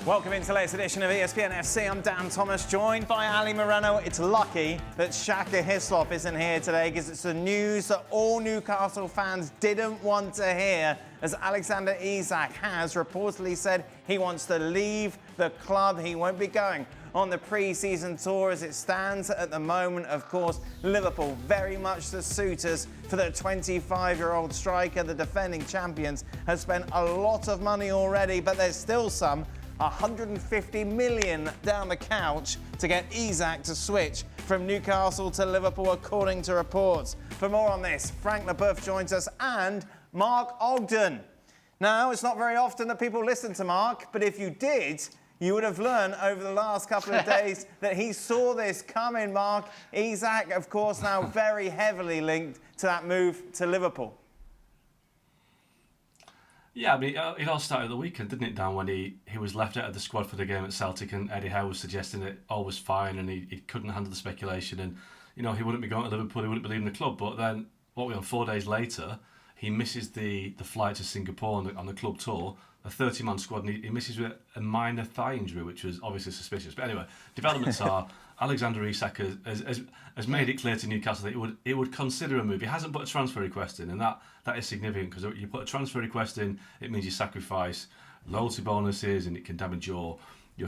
Welcome into the latest edition of ESPN FC. I'm Dan Thomas, joined by Ali Moreno. It's lucky that Shaka Hislop isn't here today because it's the news that all Newcastle fans didn't want to hear, as Alexander Isak has reportedly said he wants to leave the club. He won't be going on the pre-season tour as it stands at the moment. Of course, Liverpool very much the suitors for the 25-year-old striker. The defending champions have spent a lot of money already, but there's still some 150 million down the couch to get Isak to switch from Newcastle to Liverpool, according to reports. For more on this, Frank Leboeuf joins us and Mark Ogden. Now, it's not very often that people listen to Mark, but if you did, you would have learned over the last couple of days that he saw this coming, Mark. Isak, of course, now very heavily linked to that move to Liverpool. Yeah, I mean, it all started the weekend, didn't it, Dan, when he was left out of the squad for the game at Celtic and Eddie Howe was suggesting it all was fine and he couldn't handle the speculation and, you know, he wouldn't be going to Liverpool, he wouldn't be leaving the club. But then, 4 days later, he misses the flight to Singapore on the club tour, a 30-man squad, and he misses with a minor thigh injury, which was obviously suspicious. But anyway, developments are Alexander Isak has made it clear to Newcastle that it would consider a move. He hasn't put a transfer request in, and that is significant because you put a transfer request in, it means you sacrifice loyalty bonuses and it can damage your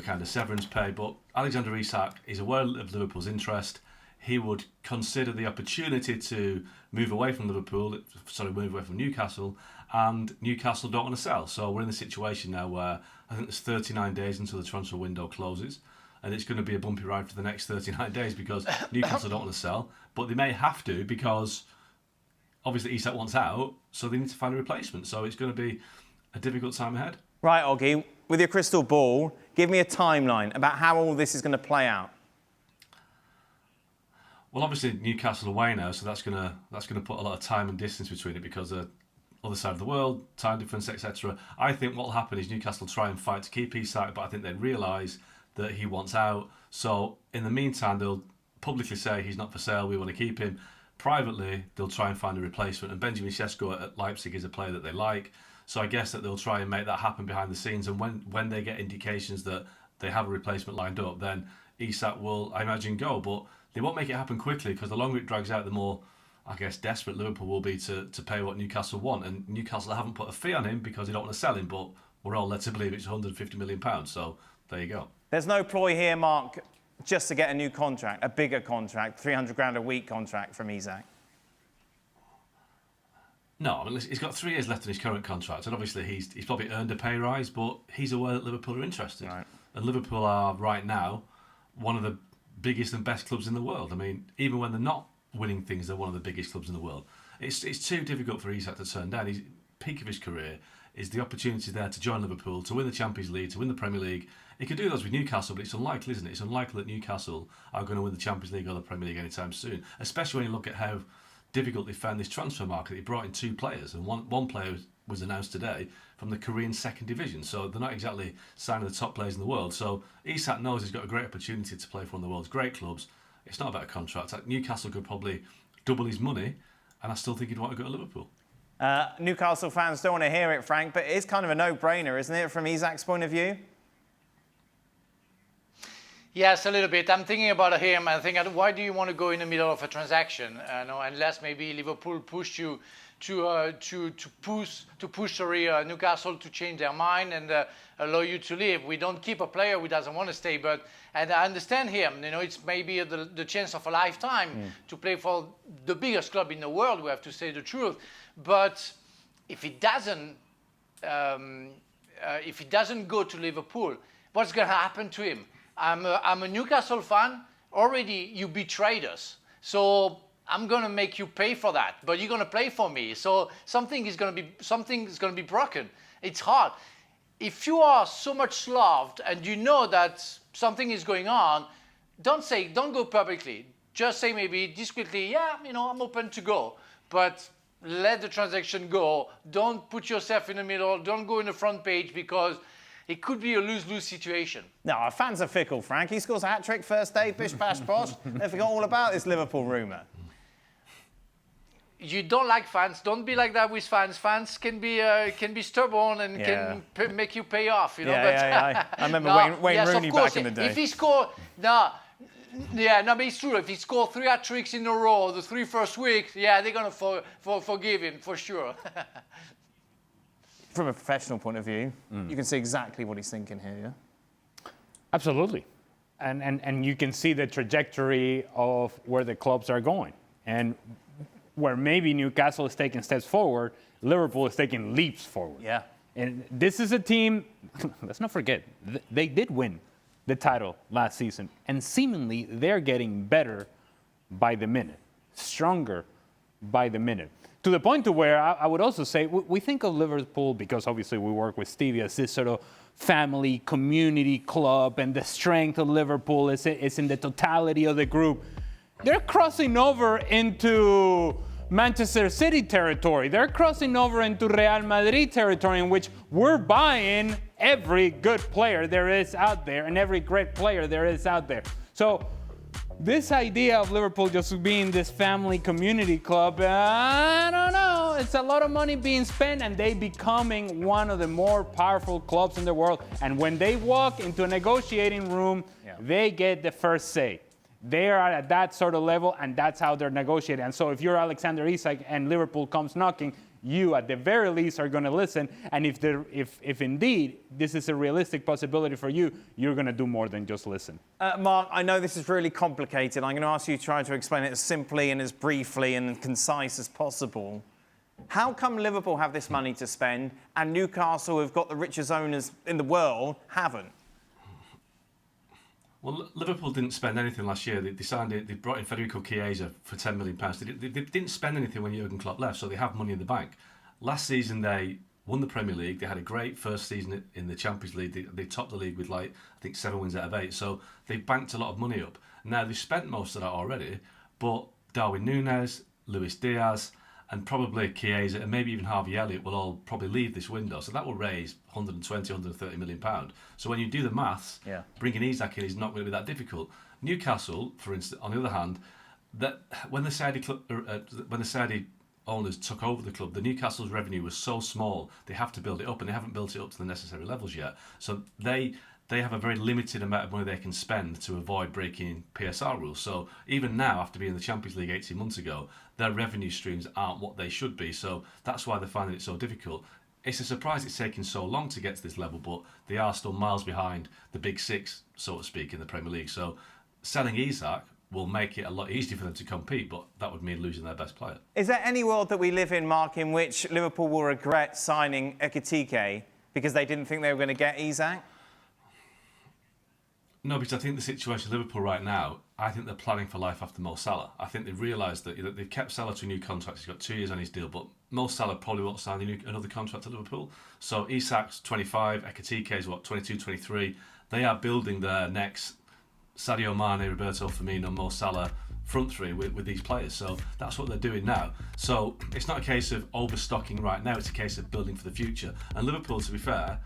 kind of severance pay. But Alexander Isak is aware of Liverpool's interest. He would consider the opportunity to move away from Newcastle, and Newcastle don't want to sell. So we're in the situation now where I think there's 39 days until the transfer window closes, and it's going to be a bumpy ride for the next 39 days because Newcastle don't want to sell, but they may have to because obviously Isak wants out, so they need to find a replacement. So it's going to be a difficult time ahead. Right, Oggy, with your crystal ball, give me a timeline about how all this is going to play out. Well, obviously Newcastle away now, so that's going to put a lot of time and distance between it because the other side of the world, time difference, etc. I think what will happen is Newcastle try and fight to keep Isak, but I think they realise that he wants out. So in the meantime, they'll publicly say he's not for sale, we want to keep him. Privately, they'll try and find a replacement, and Benjamin Sesko at Leipzig is a player that they like. So I guess that they'll try and make that happen behind the scenes, and when they get indications that they have a replacement lined up, then Isak will, I imagine, go. But they won't make it happen quickly because the longer it drags out, the more, I guess, desperate Liverpool will be to pay what Newcastle want. And Newcastle haven't put a fee on him because they don't want to sell him, but we're all led to believe it's £150 million. So there you go. There's no ploy here, Mark, just to get a new contract, a bigger contract, 300 grand a week contract from Isak. No, I mean, he's got 3 years left in his current contract, and obviously he's probably earned a pay rise, but he's aware that Liverpool are interested. Right. And Liverpool are, right now, one of the biggest and best clubs in the world. I mean, even when they're not winning things, they're one of the biggest clubs in the world. It's too difficult for Isak to turn down. He's peak of his career. Is the opportunity there to join Liverpool, to win the Champions League, to win the Premier League. He could do those with Newcastle, but it's unlikely, isn't it? It's unlikely that Newcastle are going to win the Champions League or the Premier League anytime soon, especially when you look at how difficult they found this transfer market. He brought in 2 players, and one player was announced today from the Korean second division, so they're not exactly signing the top players in the world. So Isak knows he's got a great opportunity to play for one of the world's great clubs. It's not about a contract. Newcastle could probably double his money, and I still think he'd want to go to Liverpool. Newcastle fans don't want to hear it, Frank, but it's kind of a no-brainer, isn't it, from Isak's point of view? Yes, a little bit. I'm thinking about him and thinking, why do you want to go in the middle of a transaction? Unless maybe Liverpool pushed you to push Newcastle to change their mind and allow you to leave. We don't keep a player who doesn't want to stay, and I understand him. It's maybe the chance of a lifetime to play for the biggest club in the world. We have to say the truth. But if he doesn't go to Liverpool, what's going to happen to him? I'm a Newcastle fan. Already, you betrayed us. So I'm going to make you pay for that. But you're going to play for me. So something's going to be broken. It's hard. If you are so much loved and you know that something is going on, don't go publicly. Just say maybe discreetly, yeah, I'm open to go. But let the transaction go. Don't put yourself in the middle. Don't go in the front page because it could be a lose-lose situation. No, our fans are fickle, Frank. He scores a hat-trick first day, bish, bash, bosh. They forgot all about this Liverpool rumour. you don't like fans. Don't be like that with fans. Fans can be stubborn and make you pay off. You know. I remember Wayne Rooney back in the day. If he scored, but it's true. If he scored 3 hat-tricks in a row the 3 first weeks, they're gonna forgive him for sure. From a professional point of view, you can see exactly what he's thinking here. Yeah? Absolutely, and you can see the trajectory of where the clubs are going, and where maybe Newcastle is taking steps forward, Liverpool is taking leaps forward. Yeah. And this is a team, let's not forget, they did win the title last season. And seemingly, they're getting better by the minute, stronger by the minute. To the point to where I would also say, we think of Liverpool, because obviously we work with Stevie, as this sort of family, community club, and the strength of Liverpool is in the totality of the group. They're crossing over into Manchester City territory. They're crossing over into Real Madrid territory, in which we're buying every good player there is out there and every great player there is out there. So this idea of Liverpool just being this family community club, I don't know. It's a lot of money being spent, and they becoming one of the more powerful clubs in the world. And when they walk into a negotiating room, they get the first say. They are at that sort of level, and that's how they're negotiating. And so if you're Alexander Isak and Liverpool comes knocking, you at the very least are going to listen. And if indeed this is a realistic possibility for you, you're going to do more than just listen. Mark, I know this is really complicated. I'm going to ask you to try to explain it as simply and as briefly and concise as possible. How come Liverpool have this money to spend and Newcastle, who've got the richest owners in the world, haven't? Well, Liverpool didn't spend anything last year. They brought in Federico Chiesa for £10 million. They didn't spend anything when Jurgen Klopp left, so they have money in the bank. Last season, they won the Premier League. They had a great first season in the Champions League. They topped the league with, I think, 7 wins out of 8. So they banked a lot of money up. Now, they've spent most of that already, but Darwin Núñez, Luis Diaz, and probably Chiesa and maybe even Harvey Elliott will all probably leave this window. So that will raise 120, 130 million pounds. So when you do the maths, bringing Isak in is not going to be that difficult. Newcastle, for instance, on the other hand, that when the Saudi owners took over the club, the Newcastle's revenue was so small, they have to build it up, and they haven't built it up to the necessary levels yet. So they have a very limited amount of money they can spend to avoid breaking PSR rules. So even now, after being in the Champions League 18 months ago, their revenue streams aren't what they should be. So that's why they're finding it so difficult. It's a surprise it's taken so long to get to this level, but they are still miles behind the big six, so to speak, in the Premier League. So selling Isak will make it a lot easier for them to compete, but that would mean losing their best player. Is there any world that we live in, Mark, in which Liverpool will regret signing Ekitike because they didn't think they were going to get Isak? No, because I think the situation in Liverpool right now, I think they're planning for life after Mo Salah. I think they've realised that they've kept Salah to a new contract. He's got 2 years on his deal, but Mo Salah probably won't sign another contract at Liverpool. So Isak's 25, Ekitike is 22, 23. They are building their next Sadio Mane, Roberto Firmino, Mo Salah front three with these players. So that's what they're doing now. So it's not a case of overstocking right now, it's a case of building for the future. And Liverpool, to be fair,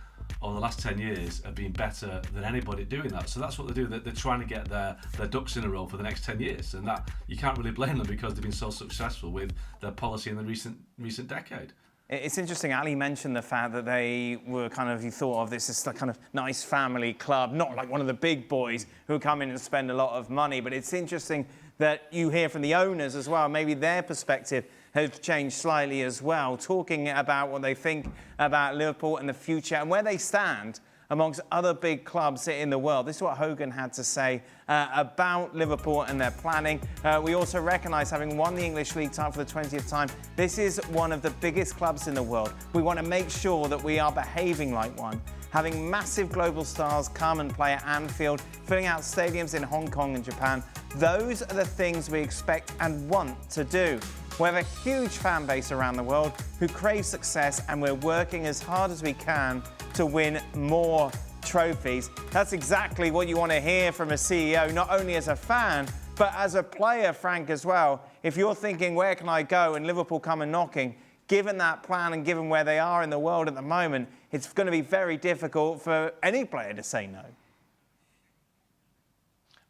over the last 10 years have been better than anybody doing that. So that's what they do. They're trying to get their ducks in a row for the next 10 years. And that you can't really blame them because they've been so successful with their policy in the recent decade. It's interesting, Ali mentioned the fact that they were you thought of this as a kind of nice family club, not like one of the big boys who come in and spend a lot of money. But it's interesting that you hear from the owners as well, maybe their perspective has changed slightly as well, talking about what they think about Liverpool and the future and where they stand amongst other big clubs in the world. This is what Hogan had to say about Liverpool and their planning. We also recognise, having won the English League title for the 20th time, this is one of the biggest clubs in the world. We want to make sure that we are behaving like one, having massive global stars come and play at Anfield, filling out stadiums in Hong Kong and Japan. Those are the things we expect and want to do. We have a huge fan base around the world who crave success, and we're working as hard as we can to win more trophies. That's exactly what you want to hear from a CEO, not only as a fan, but as a player, Frank, as well. If you're thinking, where can I go, and Liverpool come and knocking, given that plan and given where they are in the world at the moment, it's going to be very difficult for any player to say no.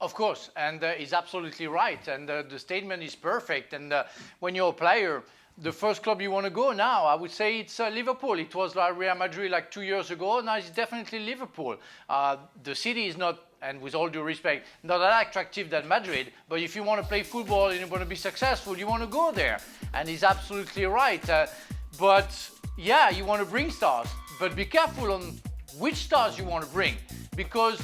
Of course, and he's absolutely right, and the statement is perfect. And when you're a player, the first club you want to go now, I would say it's Liverpool. It was like Real Madrid like 2 years ago. Now it's definitely Liverpool. The city is not, and with all due respect, not that attractive than Madrid. But if you want to play football and you want to be successful, you want to go there. And he's absolutely right. But yeah, you want to bring stars, but be careful on which stars you want to bring, because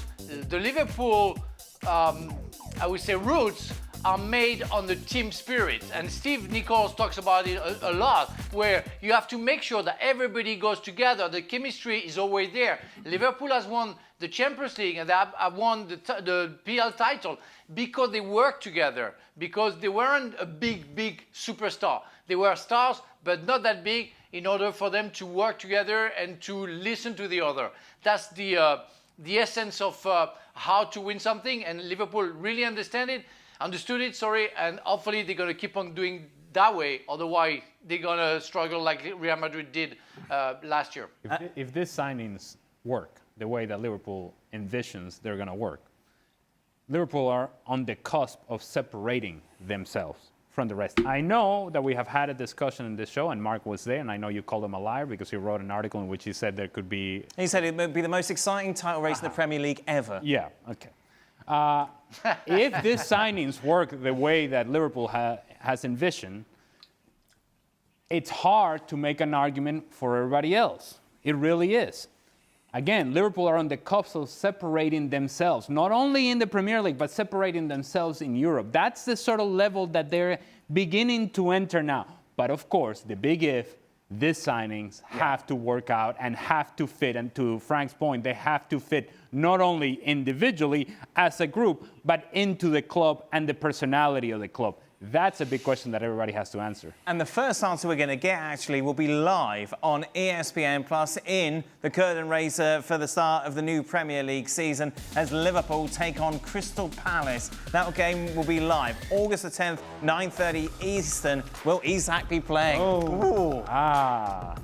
the Liverpool, I would say, roots are made on the team spirit. And Steve Nichols talks about it a lot, where you have to make sure that everybody goes together. The chemistry is always there. Liverpool has won the Champions League and they have won the PL title because they worked together, because they weren't a big superstar. They were stars, but not that big, in order for them to work together and to listen to the other. That's the essence of how to win something, and Liverpool really understood it, and hopefully they're going to keep on doing that way. Otherwise, they're going to struggle like Real Madrid did last year. If these signings work the way that Liverpool envisions they're going to work, Liverpool are on the cusp of separating themselves from the rest. I know that we have had a discussion in this show, and Mark was there, and I know you called him a liar because he wrote an article in which he said there could be... He said it would be the most exciting title race in the Premier League ever. Yeah, okay. If these signings work the way that Liverpool has envisioned, it's hard to make an argument for everybody else. It really is. Again, Liverpool are on the cusp of separating themselves, not only in the Premier League, but separating themselves in Europe. That's the sort of level that they're beginning to enter now. But of course, the big if, these signings have to work out and have to fit. And to Frank's point, they have to fit not only individually as a group, but into the club and the personality of the club. That's a big question that everybody has to answer. And the first answer we're going to get, actually, will be live on ESPN Plus in the curtain raiser for the start of the new Premier League season as Liverpool take on Crystal Palace. That game will be live August the 10th, 9:30 Eastern. Will Isak be playing? Oh. Ah.